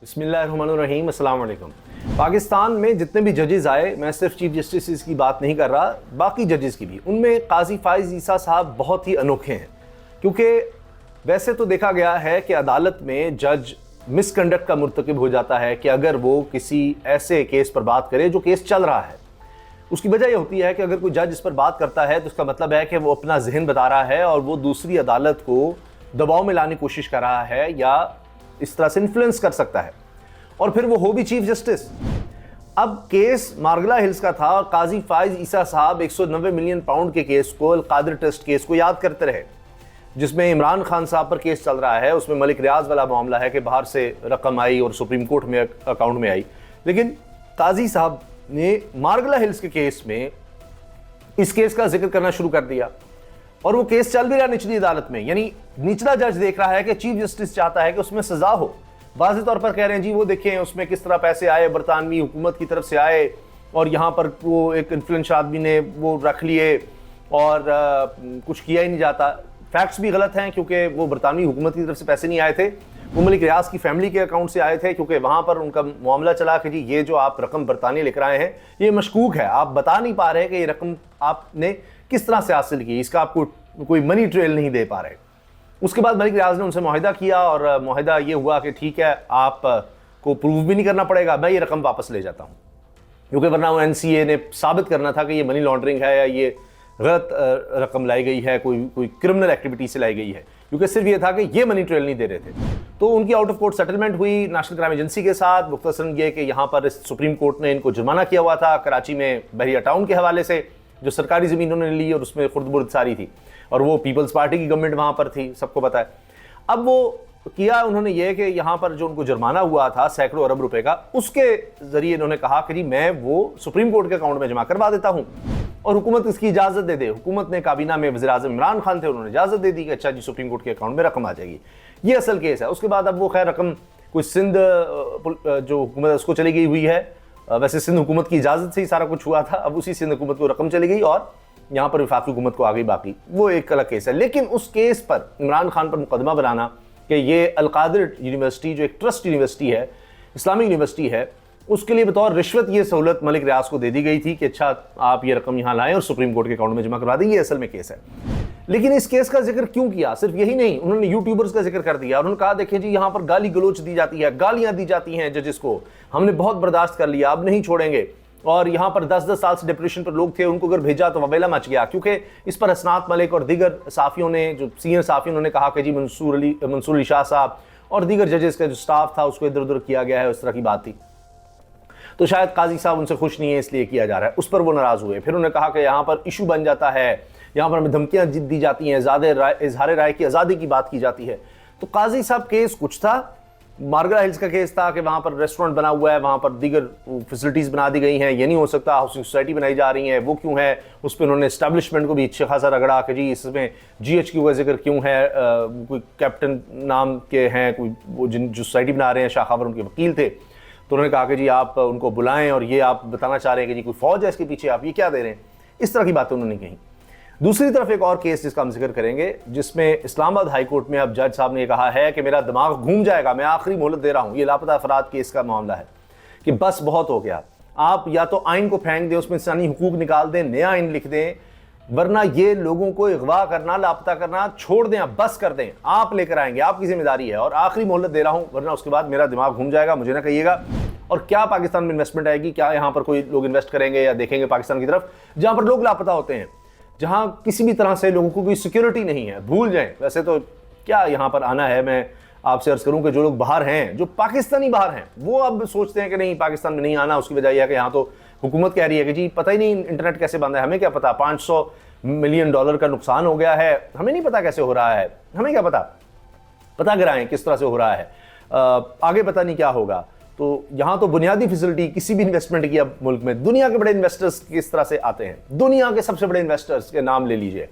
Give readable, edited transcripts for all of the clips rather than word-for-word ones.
बिस्मिल्लाहिर्रहमानिर्रहीम, अस्सलाम वालेकुम। पाकिस्तान में जितने भी जजेस आए, मैं सिर्फ चीफ जस्टिस की बात नहीं कर रहा, बाकी जजेस की भी, उनमें काजी फाइज ईसा साहब बहुत ही अनोखे हैं। क्योंकि वैसे तो देखा गया है कि अदालत में जज मिसकंडक्ट का मुर्तकिब हो जाता है कि अगर वो किसी ऐसे केस पर बात करे जो केस चल रहा है। उसकी वजह यह होती है कि अगर कोई जज इस पर बात करता है तो उसका मतलब है कि वो अपना जहन बता रहा है और वो दूसरी अदालत को दबाव में लाने की कोशिश कर रहा है या इस तरह से इन्फ्लुएंस कर सकता है, और फिर वो हो भी चीफ जस्टिस। अब केस मार्गला हिल्स का था और काजी फाइज ईसा साहब 190 मिलियन पाउंड के केस को, अल कादिर ट्रस्ट केस को याद करते रहे, जिसमें इमरान खान साहब पर केस चल रहा है। उसमें मलिक रियाज वाला मामला है कि बाहर से रकम आई और सुप्रीम कोर्ट में अकाउंट में आई। लेकिन काजी साहब ने मार्गला हिल्स के केस में इस केस का जिक्र करना शुरू कर दिया और वो केस चल भी रहा निचली अदालत में। यानी निचला जज देख रहा है कि चीफ जस्टिस चाहता है कि उसमें सजा हो। वाज़ेह तौर पर कह रहे हैं जी वो देखें उसमें किस तरह पैसे आए, बरतानवी हुकूमत की तरफ से आए और यहाँ पर वो एक इन्फ्लुएंस आदमी ने वो रख लिए और कुछ किया ही नहीं जाता। फैक्ट्स भी गलत हैं क्योंकि वो बरतानवी हुकूमत की तरफ से पैसे नहीं आए थे, वो मलिक रियाज की फैमिली के अकाउंट से आए थे, क्योंकि वहाँ पर उनका मामला चला कि जी ये जो आप रकम बरतानी लेकर आए हैं ये मशकूक है, आप बता नहीं पा रहे कि ये रकम आपने किस तरह से हासिल की, इसका आपको कोई मनी ट्रेल नहीं दे पा रहे। उसके बाद मलिक रियाज ने उनसे मुआहिदा किया और मुआहिदा ये हुआ कि ठीक है, आप को प्रूव भी नहीं करना पड़ेगा, मैं ये रकम वापस ले जाता हूँ, क्योंकि वरना वो NCA ने साबित करना था कि ये मनी लॉन्ड्रिंग है या ये गलत रकम लाई गई है, कोई क्रिमिनल एक्टिविटी से लाई गई है, क्योंकि सिर्फ ये था कि ये मनी ट्रेल नहीं दे रहे थे। तो उनकी आउट ऑफ कोर्ट सेटलमेंट हुई नेशनल क्राइम एजेंसी के साथ। मुख्तसरन ये कि यहाँ पर सुप्रीम कोर्ट ने इनको जुर्माना किया हुआ था कराची में बहरिया टाउन के हवाले से, जो सरकारी ज़मीन उन्होंने ली और उसमें खुर्द-बुर्द सारी थी, और वो पीपल्स पार्टी की गवर्नमेंट वहाँ पर थी, सबको पता है। अब वो किया उन्होंने ये कि यहाँ पर जो उनको जुर्माना हुआ था सैकड़ों अरब रुपए का, उसके ज़रिए इन्होंने कहा कि जी मैं वो सुप्रीम कोर्ट के अकाउंट में जमा करवा देता हूँ और हुकूमत इसकी इजाज़त दे दे। हुकूमत ने काबीना में वज़ीर आज़म इमरान खान थे, उन्होंने इजाज़त दे दी कि अच्छा जी सुप्रीम कोर्ट के अकाउंट में रकम आ जाएगी। ये असल केस है। उसके बाद अब वो खैर रकम कोई सिंध जो हुकूमत उसको चली गई हुई है। वैसे सिंध हुकूमत की इजाज़त से ही सारा कुछ हुआ था, अब उसी सिंध हुकूमत को रकम चली गई और यहाँ पर वफाकी हुकूमत को आ गई बाकी, वो एक अलग केस है। लेकिन उस केस पर इमरान खान पर मुकदमा बनाना कि ये अल कादिर यूनिवर्सिटी जो एक ट्रस्ट यूनिवर्सिटी है, इस्लामिक यूनिवर्सिटी है, उसके लिए बतौर रिश्वत ये सहूलत मलिक रियाज को दे दी गई थी कि अच्छा आप ये रकम यहाँ लाएं और सुप्रीम कोर्ट के अकाउंट में जमा करवा दें। ये असल में केस है। लेकिन इस केस का जिक्र क्यों किया? सिर्फ यही नहीं, उन्होंने यूट्यूबर्स का जिक्र कर दिया। उन्होंने कहा देखिए जी यहाँ पर गाली गलोच दी जाती है, गालियाँ दी जाती हैं जजेस को, हमने बहुत बर्दाश्त कर लिया, अब नहीं छोड़ेंगे। और यहाँ पर 10-10 साल से डिप्रेशन पर लोग थे, उनको अगर भेजा तो वबेला मच गया, क्योंकि इस पर हसनात मलिक और दीगर साफ़ियों ने, जो सीनियर साफ़ी, उन्होंने कहा कि जी मंसूर अली शाह साहब और दीगर जजेस का जो स्टाफ था उसको इधर उधर किया गया है, उस तरह की बात थी। तो शायद काजी साहब उनसे खुश नहीं है इसलिए किया जा रहा है, उस पर वो नाराज़ हुए। फिर उन्होंने कहा कि यहाँ पर इशू बन जाता है, यहाँ पर हमें धमकियाँ दी जाती हैं, ज़्यादा इजहार राय की आज़ादी की बात की जाती है। तो काजी साहब केस कुछ था, मार्गला हिल्स का केस था कि वहाँ पर रेस्टोरेंट बना हुआ है, वहाँ पर दीगर फैसिलिटीज़ बना दी गई हैं, ये नहीं हो सकता, हाउसिंग सोसाइटी बनाई जा रही है, वो क्यों है? उस पर उन्होंने इस्टेब्लिशमेंट को भी अच्छा खासा रगड़ा कि जी इसमें GHQ का जिक्र क्यों है, कोई कैप्टन नाम के हैं, कोई वो जो सोसाइटी बना रहे हैं, शाह खावर उनके वकील थे। तो उन्होंने कहा कि जी आप उनको बुलाएं और ये आप बताना चाह रहे हैं कि जी कोई फौज है इसके पीछे, आप ये क्या दे रहे हैं? इस तरह की बातें उन्होंने कही। दूसरी तरफ एक और केस जिसका हम जिक्र करेंगे, जिसमें इस्लामाबाद हाई कोर्ट में अब जज साहब ने कहा है कि मेरा दिमाग घूम जाएगा, मैं आखिरी मोहलत दे रहा हूँ। ये लापता अफराद केस का मामला है कि बस बहुत हो गया, आप या तो आइन को फेंक दें, उसमें इंसानी हुकूक निकाल दें, नया आइन लिख दें, वरना ये लोगों को अगवा करना, लापता करना छोड़ दें, आप बस कर दें, आप लेकर आएंगे, आपकी जिम्मेदारी है और आखिरी मोहलत दे रहा हूँ, वरना उसके बाद मेरा दिमाग घूम जाएगा, मुझे ना कहिएगा। और क्या पाकिस्तान में इन्वेस्टमेंट आएगी? क्या यहाँ पर कोई लोग इन्वेस्ट करेंगे या देखेंगे पाकिस्तान की तरफ, जहाँ पर लोग लापता होते हैं, जहाँ किसी भी तरह से लोगों को कोई सिक्योरिटी नहीं है? भूल जाएं। वैसे तो क्या यहाँ पर आना है, मैं आपसे अर्ज करूँ कि जो लोग बाहर हैं, जो पाकिस्तानी बाहर हैं, वो अब सोचते हैं कि नहीं पाकिस्तान में नहीं आना। उसकी वजह यह है कि यहाँ तो हुकूमत कह रही है कि जी पता ही नहीं इंटरनेट कैसे बंद है, हमें क्या पता, $500 मिलियन का नुकसान हो गया है, हमें नहीं पता कैसे हो रहा है, हमें क्या पता कराएं किस तरह से हो रहा है, आगे पता नहीं क्या होगा। तो यहाँ तो बुनियादी फैसिलिटी किसी भी इन्वेस्टमेंट की अब मुल्क में, दुनिया के बड़े इन्वेस्टर्स किस तरह से आते हैं, दुनिया के सबसे बड़े इन्वेस्टर्स के नाम ले लीजिए,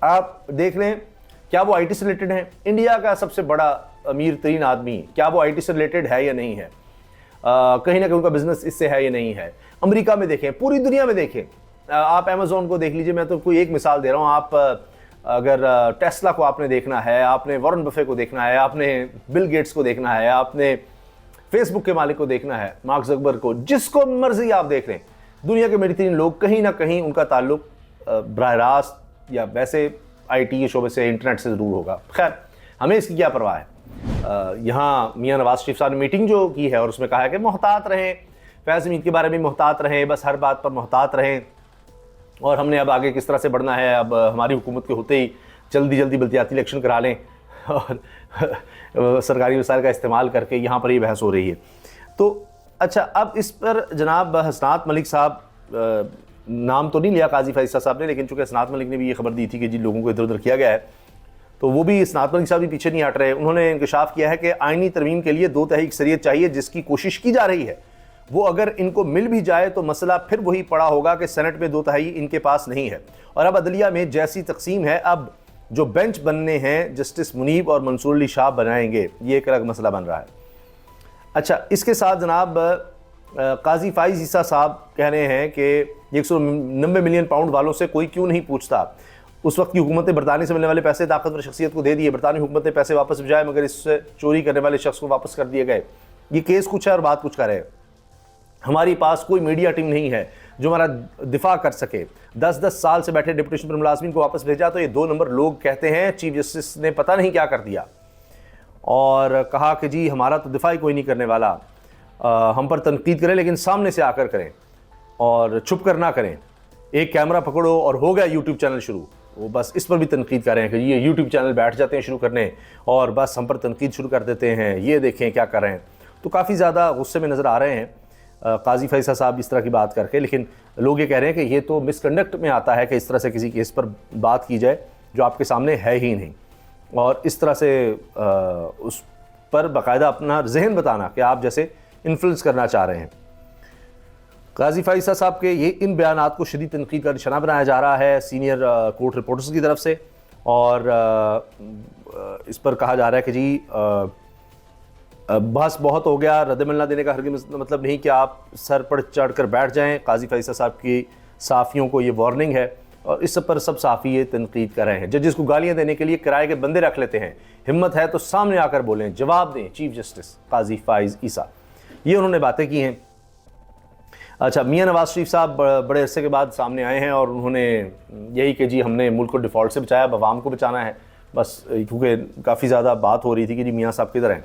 आप देख लें, क्या वो IT से रिलेटेड हैं? इंडिया का सबसे बड़ा अमीर तरीन आदमी, क्या वो IT से रिलेटेड है या नहीं है? कहीं ना कहीं उनका बिजनेस इससे है या नहीं है? अमेरिका में देखें, पूरी दुनिया में देखें, आप अमेजोन को देख लीजिए, मैं तो कोई एक मिसाल दे रहा हूँ। आप अगर टेस्ला को आपने देखना है, आपने वॉरेन बफे को देखना है, आपने बिल गेट्स को देखना है, आपने फेसबुक के मालिक को देखना है, मार्क ज़करबर्ग को, जिसको मर्जी आप देख लें, दुनिया के बेहतरीन लोग कहीं ना कहीं उनका ताल्लुक बराह रास्त या वैसे IT के शोबे से, इंटरनेट से ज़रूर होगा। खैर, हमें इसकी क्या परवाह है। यहाँ मियाँ नवाज शरीफ साहब ने मीटिंग जो की है और उसमें कहा है कि मोहतात रहें, फैज़ हमीद के बारे में मोहतात रहें, बस हर बात पर मोहतात रहें, और हमने अब आगे किस तरह से बढ़ना है, अब हमारी हुकूमत के होते ही जल्दी बल्दियाती इलेक्शन करा लें और सरकारी वसाइल का इस्तेमाल करके यहाँ पर ये बहस हो रही है। तो अच्छा, अब इस पर जनाब हसनात मलिक साहब, नाम तो नहीं लिया काजी फैज़ साहब ने, लेकिन चूँकि हसनात मलिक ने भी ये खबर दी थी कि जिन लोगों को इधर उधर किया गया है, तो वो भी हसनात मलिक साहब भी पीछे नहीं हट रहे। उन्होंने इंकशाफ किया है कि आइनी तरमीम के लिए 2/3 अक्सरियत चाहिए, जिसकी कोशिश की जा रही है। वो अगर इनको मिल भी जाए तो मसला फिर वही पड़ा होगा कि सेनेट में 2/3 इनके पास नहीं है। और अब अदलिया में जैसी तकसीम है, अब जो बेंच बनने हैं जस्टिस मुनीब और मंसूर अली शाह बनाएंगे, ये एक अलग मसला बन रहा है। अच्छा, इसके साथ जनाब काजी फ़ाइज़ ईसा साहब कह रहे हैं कि 190 मिलियन पाउंड वालों से कोई क्यों नहीं पूछता। उस वक्त की हुकूमत ने बरतानी से मिलने वाले पैसे ताकतवर शख्सियत को दे दिए, बरतानी हुकूमत ने पैसे वापस भिजाए, मगर इससे चोरी करने वाले शख्स को वापस कर दिए गए। ये केस कुछ है और बात कुछ कर है। हमारे पास कोई मीडिया टीम नहीं है जो हमारा दिफा कर सके। 10-10 साल से बैठे डिप्टी पर मुलाजमीन को वापस भेजा तो ये 2 नंबर लोग कहते हैं चीफ जस्टिस ने पता नहीं क्या कर दिया, और कहा कि जी हमारा तो दिफा ही कोई नहीं करने वाला, हम पर तनकीद करें लेकिन सामने से आकर करें और छुप कर ना करें। एक कैमरा पकड़ो और हो गया यूट्यूब चैनल शुरू। वो बस इस पर भी तनकीद कर रहे हैं कि ये यूट्यूब चैनल बैठ जाते हैं शुरू करने और बस हम पर तनकीद शुरू कर देते हैं, ये देखें क्या कर रहे हैं। तो काफ़ी ज़्यादा गुस्से में नज़र आ रहे हैं काजी फैज़ साहब इस तरह की बात करके। लेकिन लोग ये कह रहे हैं कि ये तो मिसकंडक्ट में आता है कि इस तरह से किसी केस पर बात की जाए जो आपके सामने है ही नहीं, और इस तरह से उस पर बाकायदा अपना जहन बताना कि आप जैसे इन्फ्लुएंस करना चाह रहे हैं। काजी फैज़ साहब के ये इन बयानात को शदीद तनकीद का निशाना बनाया जा रहा है सीनियर कोर्ट रिपोर्टर्स की तरफ से, और इस पर कहा जा रहा है कि जी बस बहुत हो गया, रद्द मिलना देने का हरगिज़ मतलब नहीं कि आप सर पर चढ़ कर बैठ जाएं। काजी फैज़ साहब की साफ़ियों को ये वार्निंग है, और इस सब पर सब साफ़ी ये तनकीद कर रहे हैं। जजेस को गालियाँ देने के लिए किराए के बंदे रख लेते हैं, हिम्मत है तो सामने आकर बोलें, जवाब दें चीफ जस्टिस काजी फ़ाइज़ ईसा। ये उन्होंने बातें की हैं। अच्छा, मियाँ नवाज शरीफ साहब बड़े अरसे के बाद सामने आए हैं और उन्होंने यही कि जी हमने मुल्क को डिफ़ॉल्ट से बचाया, अब अवाम को बचाना है बस, क्योंकि काफ़ी ज़्यादा बात हो रही थी कि जी मियाँ साहब किधर हैं।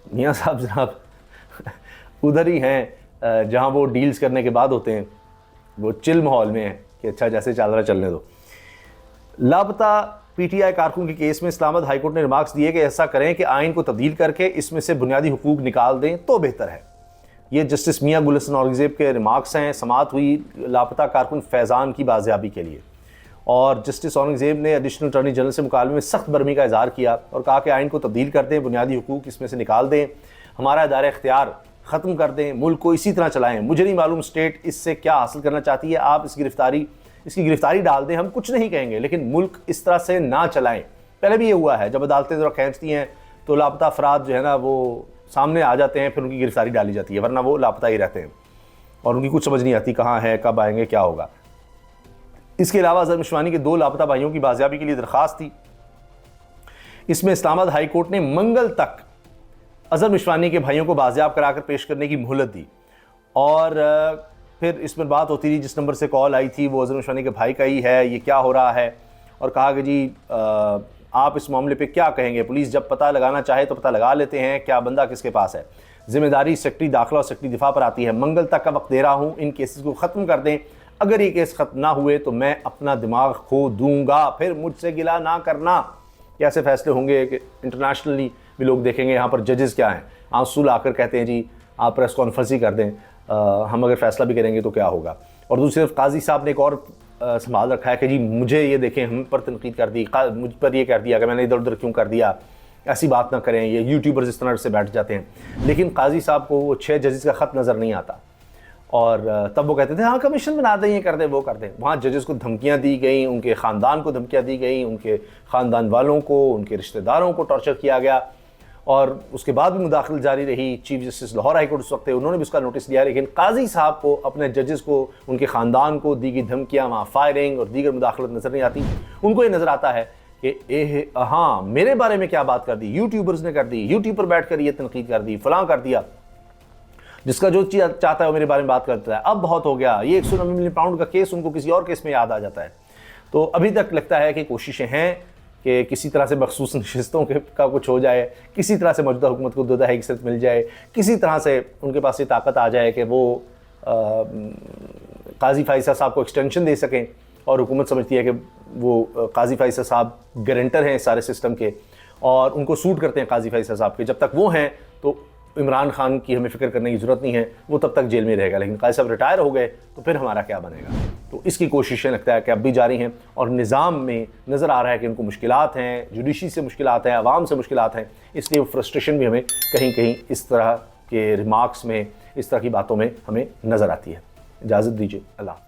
मियाँ साहब जनाब उधर ही हैं जहाँ वो डील्स करने के बाद होते हैं, वो चिल माहौल में हैं कि अच्छा जैसे चल रहा चलने दो। लापता PTI कारकुन के केस में इस्लामाबाद हाईकोर्ट ने रिमार्क्स दिए कि ऐसा करें कि आइन को तब्दील करके इसमें से बुनियादी हुकूक निकाल दें तो बेहतर है। ये जस्टिस मियाँ गुल हसन औरंगज़ेब के रिमार्क्स हैं। समाअत हुई लापता कारकुन फैज़ान की बाजियाबी के लिए, और जस्टिस औरंगज़ेब ने एडिशनल अटॉर्नी जनरल से मुकालमे में सख्त बरमी का इज़हार किया और कहा कि आइन को तब्दील कर दें, बुनियादी हुकूक इसमें से निकाल दें, हमारा इदारा इख्तियार ख़त्म कर दें, मुल्क को इसी तरह चलाएं। मुझे नहीं मालूम स्टेट इससे क्या हासिल करना चाहती है, आप इसकी गिरफ्तारी डाल दें, हम कुछ नहीं कहेंगे, लेकिन मुल्क इस तरह से ना चलाएँ। पहले भी ये हुआ है, जब अदालतें ज़रा खींचती हैं तो लापता अफराद जो है ना वो सामने आ जाते हैं, फिर उनकी गिरफ्तारी डाली जाती है, वरना वो लापता ही रहते हैं और उनकी कुछ समझ नहीं आती कहाँ है, कब आएंगे, क्या होगा। इसके अलावा अज़हर मिशवानी के 2 लापता भाइयों की बाजियाबी के लिए दरख्वास्त थी। इसमें इस्लामाबाद हाई कोर्ट ने मंगल तक अज़हर मिशवानी के भाइयों को बाजियाब कराकर पेश करने की मोहलत दी, और फिर इसमें बात होती रही। जिस नंबर से कॉल आई थी वो अज़हर मिशवानी के भाई का ही है, ये क्या हो रहा है, और कहा कि जी आप इस मामले पे क्या कहेंगे, पुलिस जब पता लगाना चाहे तो पता लगा लेते हैं, क्या बंदा किसके पास है, जिम्मेदारी सेक्रेटरी दाखिला और सेक्रेटरी दिफा पर आती है। मंगल तक का वक्त दे रहा हूँ, इन केसेस को ख़त्म कर दें, अगर ये केस ख़त्म ना हुए तो मैं अपना दिमाग खो दूंगा, फिर मुझसे गिला ना करना। कैसे फैसले होंगे कि इंटरनेशनली भी लोग देखेंगे यहाँ पर जजेस क्या हैं, आंसू लाकर कहते हैं जी आप प्रेस कॉन्फ्रेंस ही कर दें, हम अगर फैसला भी करेंगे तो क्या होगा। और दूसरी तरफ काजी साहब ने एक और संभाल रखा है कि जी मुझे ये देखें, हम पर तनकीद कर दी, मुझ पर ये कर दिया कि मैंने इधर उधर क्यों कर दिया, ऐसी बात ना करें, ये यूट्यूबर्स इस तरह से बैठ जाते हैं। लेकिन काजी साहब को वो 6 जजेस का ख़त नज़र नहीं आता, और तब वो कहते थे हाँ कमीशन बना दें, ये कर दें, वो कर दें। वहाँ जजेस को धमकियाँ दी गई, उनके ख़ानदान को धमकियाँ दी गई, उनके ख़ानदान वालों को, उनके रिश्तेदारों को टॉर्चर किया गया, और उसके बाद भी मुदाखलत जारी रही। Chief justice Lahore high court उस वक्त थे, उन्होंने भी उसका नोटिस लिया, लेकिन काजी साहब को, अपने जजेस को, उनके ख़ानदान को दी गई धमकियाँ, वहाँ फायरिंग और दीगर मुदाखलत नज़र नहीं आती। उनको ये नज़र आता है कि हाँ मेरे बारे में क्या बात कर दी, यूट्यूबर्स ने कर दी, यूट्यूब पर बैठ कर ये तनकीद कर दी, फ़लाँ कर दिया। जिसका जो चीज़ चाहता है वो मेरे बारे में बात करता है। अब बहुत हो गया, ये 190 मिलियन पाउंड का केस उनको किसी और केस में याद आ जाता है। तो अभी तक लगता है कि कोशिशें हैं कि किसी तरह से मखसूस नशिस्तों का कुछ हो जाए, किसी तरह से मौजूदा हुकूमत को 2 दहाई की मिल जाए, किसी तरह से उनके पास ये ताकत आ जाए कि वो काजी फाइसा साहब को एक्सटेंशन दे सकें। और हुकूमत समझती है कि वो काजी फाइसा साहब गारंटर हैं सारे सिस्टम के और उनको सूट करते हैं काजी फाइसा साहब के। जब तक वो हैं तो इमरान खान की हमें फ़िक्र करने की ज़रूरत नहीं है, वो तब तक जेल में रहेगा। लेकिन काजी साहब रिटायर हो गए तो फिर हमारा क्या बनेगा? तो इसकी कोशिशें लगता है कि अब भी जारी हैं और निज़ाम में नज़र आ रहा है कि उनको मुश्किलात हैं, जुडिशरी से मुश्किलात हैं, आवाम से मुश्किलात हैं। इसलिए वो फ्रस्ट्रेशन भी हमें कहीं कहीं इस तरह के रिमार्क्स में, इस तरह की बातों में हमें नज़र आती है। इजाज़त दीजिए, अल्लाह।